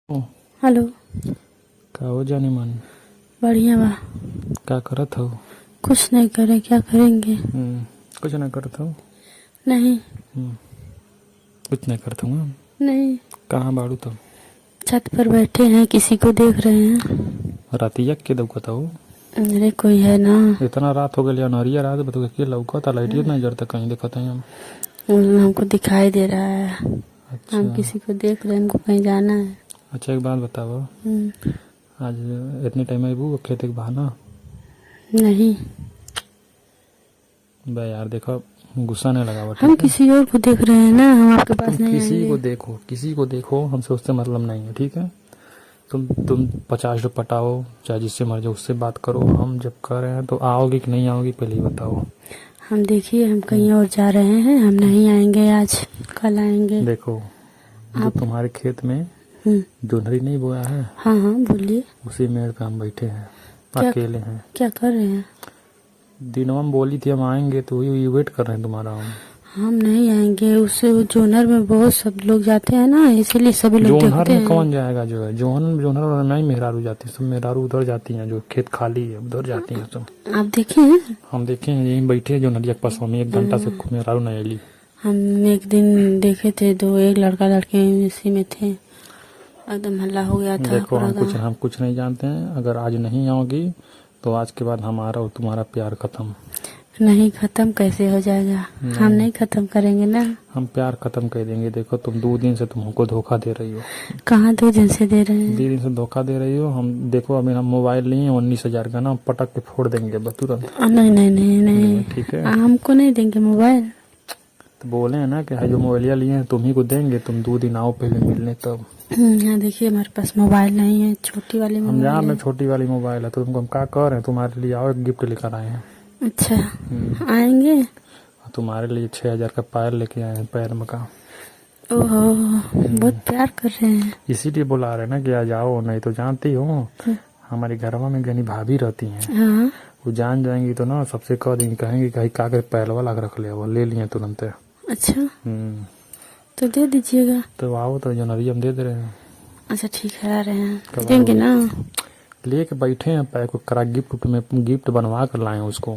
ओ, hello. का हो जानी मन? बढ़िया बा। का करत हो? कुछ नहीं करे, क्या करेंगे। कुछ ना करत हो। नहीं। कुछ नहीं करत हूँ। नहीं। कहाँ बाड़ू तो? छत पर बैठे हैं, किसी को देख रहे हैं। रातिया के दौकत हो? अरे कोई है ना। इतना रात हो गई अनहरिया रात बता के लौकत लाइटिया नहीं जरता कहीं देखत है हम। हमको दिखाई दे रहा है। अच्छा। हम किसी को देख रहे हैं, हमको कहीं जाना है। अच्छा एक बात बताओ, आज इतने टाइम में वो खेत के बहाना? नहीं। बे यार देखो, गुस्सा नहीं लगावा। हम किसी और को देख रहे हैं ना, हम आपके पास नहीं किसी आएंगे। को देखो, किसी को देखो, हमसे उससे मतलब नहीं है, ठीक है। तुम 50 रुपये पटाओ, चाहे जिससे मर्जी उससे बात करो। हम जब कर रहे हैं तो आओगी कि नहीं आओगी पहले ही बताओ। हम देखिए, हम कहीं और जा रहे हैं, हम नहीं आएंगे आज, कल आएंगे। देखो, जो तुम्हारे खेत में जोंधरी नहीं बोया है, हाँ हाँ बोलिए। उसी मेड़ पे हम बैठे हैं, अकेले हैं। क्या कर रहे हैं? दिनों में बोली थी हम आएंगे, तो वही वेट कर रहे हैं तुम्हारा हम नहीं आएंगे। उससे जोनर में बहुत सब लोग जाते हैं ना, इसीलिए सभी लोग जोनहर देखते में हैं। कौन जाएगा? जो है जोनहर और नहीं मेहरारू जाती, सब मेहरारू उधर जाती हैं, जो खेत खाली है उधर जाती हैं सब। आप देखे हैं? हम देखे हैं, यहीं बैठे हैं जोनहरिया के पास में, 1 घंटा से मेहरारू नहीं आई। हम एक दिन देखे थे, एक लड़का लड़के इसी में थे, एकदम हल्ला हो गया था। देखो हम कुछ नहीं जानते हैं। अगर आज नहीं आओगी तो आज के बाद हमारा और तुम्हारा प्यार खत्म। नहीं, खत्म कैसे हो जाएगा? हम नहीं खत्म करेंगे ना। हम प्यार खत्म कर देंगे। देखो, तुम 2 दिन से तुम हमको धोखा दे रही हो। कहाँ 2 दिन से दे रहे हैं? 2 दिन से धोखा दे रही हो। हम देखो, अभी हम मोबाइल लिए 19,000 का ना, पटक के फोड़ देंगे बस तुरंत। नहीं नहीं नहीं नहीं, ठीक है। हमको नहीं देंगे मोबाइल। तो बोले हैं ना कि जो मोबाइलिया लिए हैं तुम ही को देंगे, तुम 2 दिन आओ पहले मिलने तब। यहाँ देखिए, हमारे पास मोबाइल नहीं है, छोटी वाली हम जान में छोटी वाली मोबाइल है, तो तुमको हम क्या कर रहे हैं, तुम्हारे लिए आओ एक गिफ्ट लेकर आए हैं। अच्छा, आएंगे। तुम्हारे लिए 6,000 का पायल लेके आए हैं, पैर में का। ओहो, बहुत प्यार कर रहे हैं। इसीलिए बुला रहे हैं ना कि आ जाओ, नहीं तो जानती हो हमारे घरवा में गनी भाभी रहती हैं। हाँ। वो जान जाएंगी तो ना सबसे कह देंगी, कहेंगी कहीं कागज पैलवा लग रख ले, वो ले लिए तुरंत। अच्छा, तो दे दीजिएगा। तो आओ, तो जनवरी हम दे दे रहे हैं। अच्छा ठीक है, आ रहे हैं, देंगे ना। लेके बैठे हैं, पैक करा, गिफ्ट में गिफ्ट बनवा कर लाए उसको,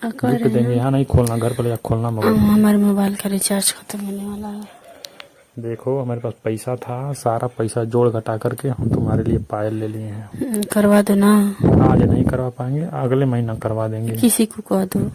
गिफ्ट देंगे। यहाँ नहीं खोलना, घर पर खोलना। मगर हमारे मोबाइल का रिचार्ज खत्म होने वाला है। देखो, हमारे पास पैसा था, सारा पैसा जोड़ घटा करके हम तुम्हारे लिए पायल ले लिए हैं। करवा दो ना। आज नहीं करवा पाएंगे, अगले महीना करवा देंगे। किसी को कह दो।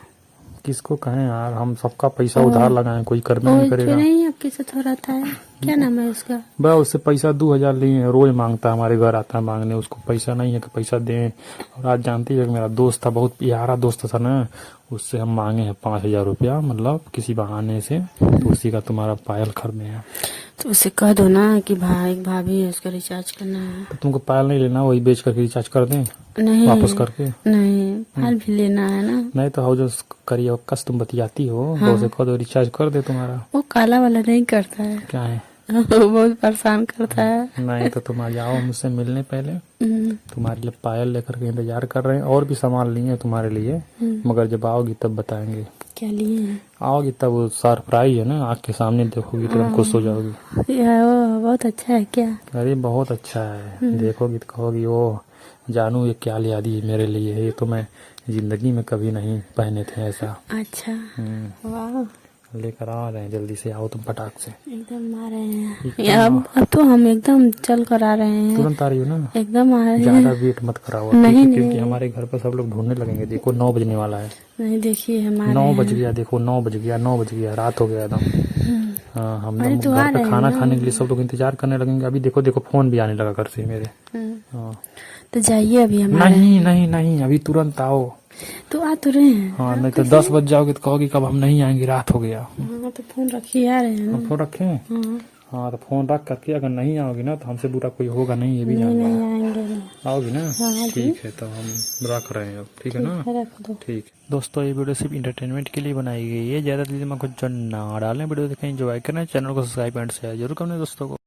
किसको कहें यार, हम सबका पैसा उधार लगाएं, कोई करना नहीं करेगा। नहीं, आपके साथ हो रहा है, क्या नाम है उसका? बस उससे पैसा 2,000 लिए हैं, रोज मांगता है, हमारे घर आता है मांगने। उसको पैसा नहीं है कि पैसा दें। और आज जानती है, मेरा दोस्त था, बहुत प्यारा दोस्त था ना, उससे हम मांगे हैं 5,000 रुपया, मतलब किसी बहाने से, तो उसी का तुम्हारा पायल खरीदे हैं। तो उसे कह दो ना कि भाभी है, उसका रिचार्ज करना है। तो तुमको पायल नहीं लेना, वही बेच करके रिचार्ज कर दें? नहीं, वापस करके? नहीं, पायल भी लेना है ना। नहीं तो जो करिए कस तुम बतियाती हो, तो उसे कह दो रिचार्ज कर दे तुम्हारा। वो काला वाला नहीं करता है। क्या है? बहुत परेशान करता है। नहीं तो तुम आ जाओ मुझसे मिलने, पहले तुम्हारे लिए पायल लेकर के इंतजार कर रहे हैं। और भी सामान लिए हैं तुम्हारे लिए, मगर जब आओगी तब बताएंगे। क्या लिए हैं? आओगी तब वो सरप्राइज है ना, आँख के सामने देखोगी तो तुम खुश हो जाओगी। वो बहुत अच्छा है क्या? अरे बहुत अच्छा है, देखोगी तो कहोगी ओ जानू ये क्या लिया दी मेरे लिए, ये तो मैं जिंदगी में कभी नहीं पहने थे ऐसा। अच्छा, वाह। लेकर आ रहे हैं, जल्दी से आओ तुम फटाक से। एकदम आ रहे हैं। अब तो हम एकदम चल कर आ रहे हैं। तुरंत आ रही हो ना? एकदम आ रहे हैं। ज्यादा वेट मत कराओ, नहीं, क्योंकि हमारे घर पर सब लोग ढूंढने लगेंगे। देखो 9 बजने वाला है। नहीं, देखिए हमारे 9 बज गया, देखो 9 बज गया, 9 बज गया, रात हो गया एकदम। हाँ, हम लोग घर पे खाना खाने के लिए सब लोग इंतजार करने लगेंगे। अभी देखो देखो फोन भी आने लगा घर से मेरे। हाँ, तो जाइए अभी हमारे। नहीं नहीं नहीं, अभी तुरंत आओ। तो आ तो रहे हैं। हाँ, नहीं तो 10 बज जाओगे तो कहोगी कब हम नहीं आएंगे, रात हो गया। हाँ, तो फोन रखिए, आ रहे हैं। फोन रखें? हाँ, तो फोन रख करके अगर नहीं आओगी ना तो हमसे बुरा कोई होगा नहीं, ये भी नहीं, जानना है। नहीं आएंगे। आओगी ना? हाँ, ठीक है, तो हम रख रहे हैं अब, ठीक है ना? रख दो। ठीक। दोस्तों, ये वीडियो सिर्फ इंटरटेनमेंट के लिए बनाई गई है, ज़्यादा दिमाग को जो ना डालें। वीडियो देखें, एंजॉय करें, चैनल को सब्सक्राइब एंड शेयर जरूर करें दोस्तों को।